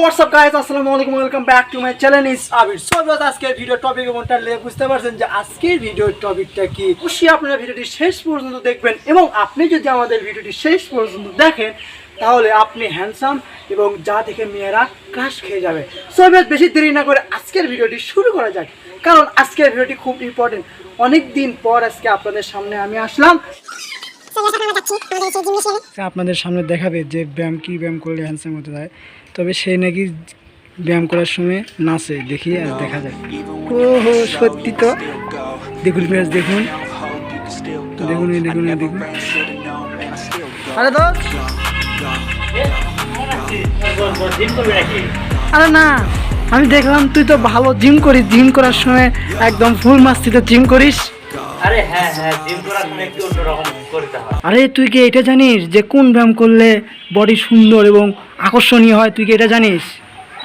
WhatsApp guys, আসসালামু আলাইকুম, welcome back to my channel is Abir. So guys, আজকের video topic কোনটা বুঝতে পারছেন যে আজকের ভিডিওর টপিকটা কি। অবশ্যই আপনারা ভিডিওটি শেষ পর্যন্ত দেখবেন এবং আপনি যদি আমাদের ভিডিওটি শেষ পর্যন্ত দেখেন তাহলে আপনি হ্যান্ডসাম এবং যা দেখে মেয়েরা ক্রাশ খেয়ে যাবে। সো গাইস, বেশি দেরি না করে আজকের ভিডিওটি শুরু করা যাক, কারণ আজকের ভিডিওটি খুব ইম্পর্টেন্ট। অনেক দিন পর আজকে আপনাদের সামনে আমি আসলাম। আপনাদের সামনে দেখাবে যে ব্যায়াম কি ব্যায়াম করলে হ্যান্ডসাম হতে যায়, তবে সে নাকি ব্যায়াম করার সময় নাচে, দেখি আর দেখা যায়। ও হো, সত্যি তো। দেখুন দেখুন দেখুন দেখুন দেখুন। আরে তো আরে না, আমি দেখলাম তুই তো ভালো জিম করিস, জিম করার সময় একদম ফুল মাস্তিতে জিম করিস। আরে হ্যাঁ হ্যাঁ, জিম করার সময় একটু অন্যরকম করতে হয়। আরে তুই কি এটা জানিস যে কোন ব্যায়াম করলে বডি সুন্দর এবং আকর্ষণীয় হয়? তুই কি এটা জানিস?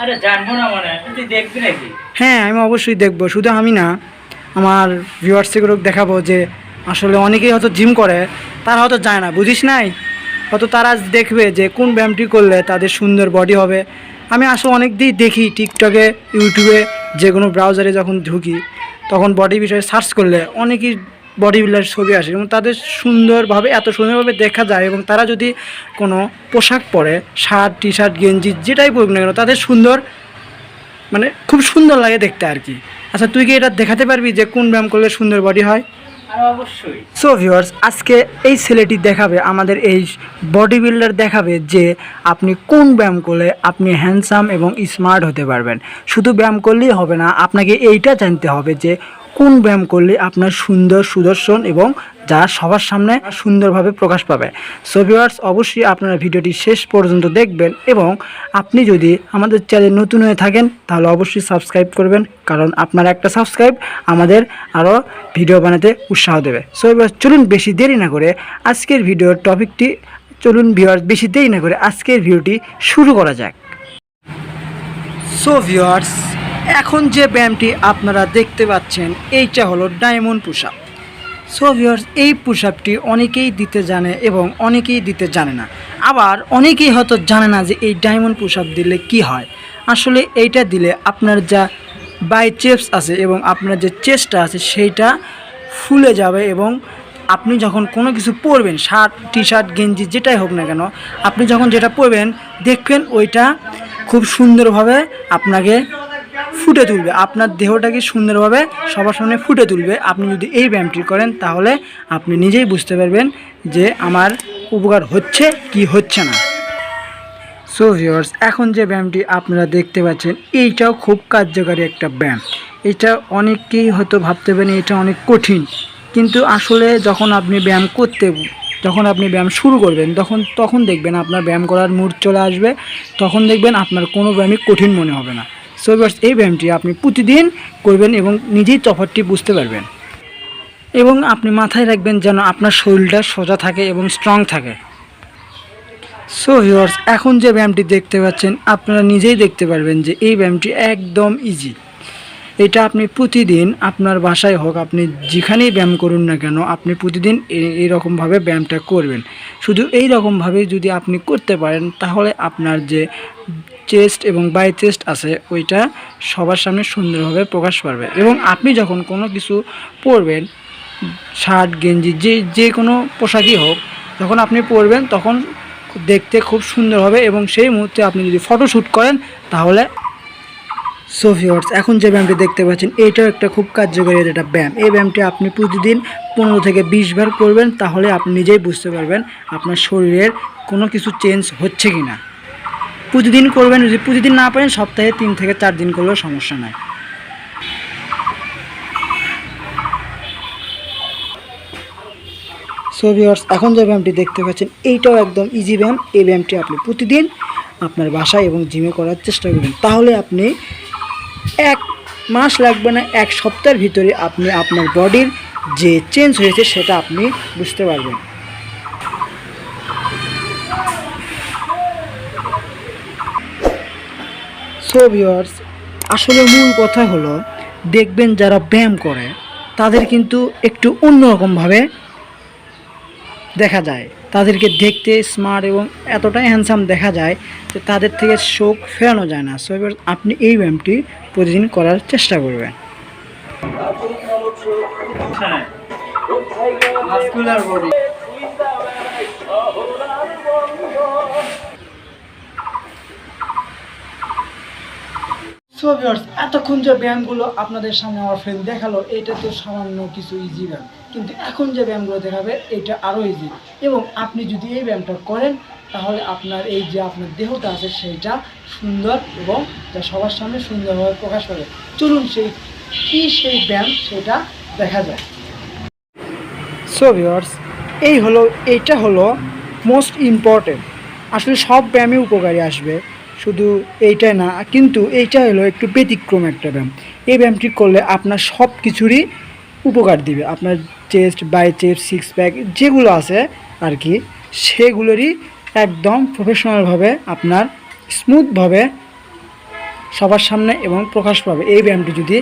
আরে জানবো না মানে, তুই দেখবি নাকি? হ্যাঁ, আমি অবশ্যই দেখবো। শুধু আমি না, আমার ভিউয়ার্সগুলোকে দেখাবো যে আসলে অনেকেই হয়তো জিম করে, তারা হয়তো যায় না, বুঝিস নাই, হয়তো তারা দেখবে যে কোন ব্যায়ামটি করলে তাদের সুন্দর বডি হবে। আমি আসলে অনেক দিন দেখি টিকটকে, ইউটিউবে, যে কোনো ব্রাউজারে যখন ঢুকি তখন বডি বিষয়ে সার্চ করলে অনেকেই বডি বিল্ডার ছবি আসে এবং তাদের সুন্দরভাবে, এত সুন্দরভাবে দেখা যায়। এবং তারা যদি কোনো পোশাক পরে, শার্ট, টি শার্ট, গেঞ্জি যেটাই পরুক না কেন, তাদের সুন্দর, মানে খুব সুন্দর লাগে দেখতে আর কি। আচ্ছা, তুই কি এটা দেখাতে পারবি যে কোন ব্যায়াম করলে সুন্দর বডি হয়? অবশ্যই। সো ভিউয়ার্স, আজকে এই ছেলেটি দেখাবে, আমাদের এই বডি বিল্ডার দেখাবে যে আপনি কোন ব্যায়াম করলে আপনি হ্যান্ডসাম এবং স্মার্ট হতে পারবেন। শুধু ব্যায়াম করলেই হবে না, আপনাকে এইটা জানতে হবে যে কোন ব্যায়াম করলে আপনার সুন্দর, সুদর্শন এবং যা সবার সামনে সুন্দরভাবে প্রকাশ পাবে। সো ভিউয়ার্স, অবশ্যই আপনারা ভিডিওটি শেষ পর্যন্ত দেখবেন এবং আপনি যদি আমাদের চ্যানেল নতুন হয়ে থাকেন তাহলে অবশ্যই সাবস্ক্রাইব করবেন, কারণ আপনার একটা সাবস্ক্রাইব আমাদের আরও ভিডিও বানাতে উৎসাহ দেবে। সো ভিউয়ার্স, চলুন বেশি দেরি না করে আজকের ভিডিওর টপিকটি, চলুন ভিউয়ার্স বেশি দেরি না করে আজকের ভিডিওটি শুরু করা যাক। সো ভিউয়ার্স, এখন যে ব্যায়ামটি আপনারা দেখতে পাচ্ছেন এইটা হলো diamond push up. So viewers, এই পুশ আপটি অনেকেই দিতে জানে এবং অনেকেই দিতে জানে না। আবার অনেকেই হয়তো জানে না যে এই ডায়মন্ড পুশ আপ দিলে কি হয়। আসলে এইটা দিলে আপনার যা বাইচেপস আছে এবং আপনার যে চেস্টটা আছে সেইটা ফুলে যাবে এবং আপনি যখন কোনো কিছু পরবেন, শার্ট, টি শার্ট, গেঞ্জি যেটাই হোক না কেন, আপনি যখন যেটা পরবেন দেখবেন ওইটা খুব সুন্দরভাবে আপনাকে ফুটে তুলবে, আপনার দেহটাকে সুন্দরভাবে সবার সামনে ফুটে তুলবে। আপনি যদি এই ব্যায়ামটি করেন তাহলে আপনি নিজেই বুঝতে পারবেন যে আমার উপকার হচ্ছে কি হচ্ছে না। সো ভিউয়ার্স, এখন যে ব্যায়ামটি আপনারা দেখতে পাচ্ছেন এইটাও খুব কার্যকারী একটা ব্যায়াম। এটা অনেকেই হয়তো ভাবতে পারেন এটা অনেক কঠিন, কিন্তু আসলে যখন আপনি ব্যায়াম শুরু করবেন তখন দেখবেন আপনার ব্যায়াম করার মুড চলে আসবে, তখন দেখবেন আপনার কোনো ব্যায়ামই কঠিন মনে হবে না। সো ভিউয়ার্স, এই ব্যায়ামটি আপনি প্রতিদিন করবেন এবং নিজেই তফাৎটি বুঝতে পারবেন। এবং আপনি মাথায় রাখবেন যেন আপনার শরীরটা সোজা থাকে এবং স্ট্রং থাকে। সো ভিউয়ার্স, এখন যে ব্যায়ামটি দেখতে পাচ্ছেন আপনারা নিজেই দেখতে পারবেন যে এই ব্যায়ামটি একদম ইজি। এটা আপনি প্রতিদিন আপনার বাসায় হোক, আপনি যেখানেই ব্যায়াম করুন না কেন, আপনি প্রতিদিন এইরকমভাবে ব্যায়ামটা করবেন। শুধু এই রকমভাবে যদি আপনি করতে পারেন তাহলে আপনার যে চেস্ট এবং বাই চেস্ট আছে ওইটা সবার সামনে সুন্দরভাবে প্রকাশ পাবে। এবং আপনি যখন কোনো কিছু পরবেন, শার্ট, গেঞ্জি, যে কোনো পোশাকই হোক, যখন আপনি পরবেন তখন দেখতে খুব সুন্দর হবে এবং সেই মুহূর্তে আপনি যদি ফটোশ্যুট করেন তাহলে। সো ভিউয়ার্স, এখন যে ব্যায়ামটি দেখতে পাচ্ছেন এইটাও একটা খুব কার্যকরী একটা ব্যায়াম। এই ব্যায়ামটি আপনি প্রতিদিন 15 থেকে 20 বার করবেন, তাহলে আপনি নিজেই বুঝতে পারবেন আপনার শরীরের কোনো কিছু চেঞ্জ হচ্ছে কি না। প্রতিদিন করবেন, যদি প্রতিদিন না পারেন সপ্তাহে 3 থেকে 4 দিন করলেও সমস্যা নাই। সো ভিউয়ার্স, এখন যে ব্যায়ামটি দেখতে পাচ্ছেন এইটাও একদম ইজি ব্যায়াম। এই ব্যায়ামটি আপনি প্রতিদিন আপনার বাসায় এবং জিমে করার চেষ্টা করবেন, তাহলে আপনি 1 মাস লাগবে না, 1 সপ্তাহের ভিতরে আপনি আপনার বডির যে চেঞ্জ হয়েছে সেটা আপনি বুঝতে পারবেন। সো ভিউয়ার্স, আসলে মূল কথা হলো, দেখবেন যারা ব্যায়াম করে তাদের কিন্তু একটু অন্যরকমভাবে দেখা যায়, তাদেরকে দেখতে স্মার্ট এবং এতটাই হ্যান্ডসাম দেখা যায় যে তাদের থেকে শোক ফেরানো যায় না। সো এবার আপনি এই ব্যায়ামটি প্রতিদিন করার চেষ্টা করবেন। Muscular body. সো ভিউয়ার্স, এতক্ষণ যে ব্যায়ামগুলো আপনাদের সামনে আমার ফ্রেন্ড দেখালো এটা তো সামান্য কিছু ইজি ব্যায়াম, কিন্তু এখন যে ব্যায়ামগুলো দেখাবে এটা আরও ইজি। এবং আপনি যদি এই ব্যায়ামটা করেন তাহলে আপনার এই যে আপনার দেহটা আছে সেইটা সুন্দর এবং যা সবার সামনে সুন্দরভাবে প্রকাশ পাবে। চলুন সেই ব্যায়াম সেটা দেখা যায়। সো ভিউয়ার্স, এইটা হলো মোস্ট ইম্পর্টেন্ট। আসলে সব ব্যায়ামই উপকারী আসবে, শুধু এইটাই না, কিন্তু এইটা হলো একটু ব্যতিক্রম একটা ব্যায়াম। এই ব্যায়ামটি করলে আপনার সব কিছুরই উপকার দিবে। আপনার চেস্ট, বাইচেপ, সিক্স প্যাক যেগুলো আছে আর কি, সেগুলোরই একদম প্রফেশনালভাবে আপনার স্মুথভাবে সবার সামনে এবং প্রকাশ পাবে এই ব্যায়ামটি যদি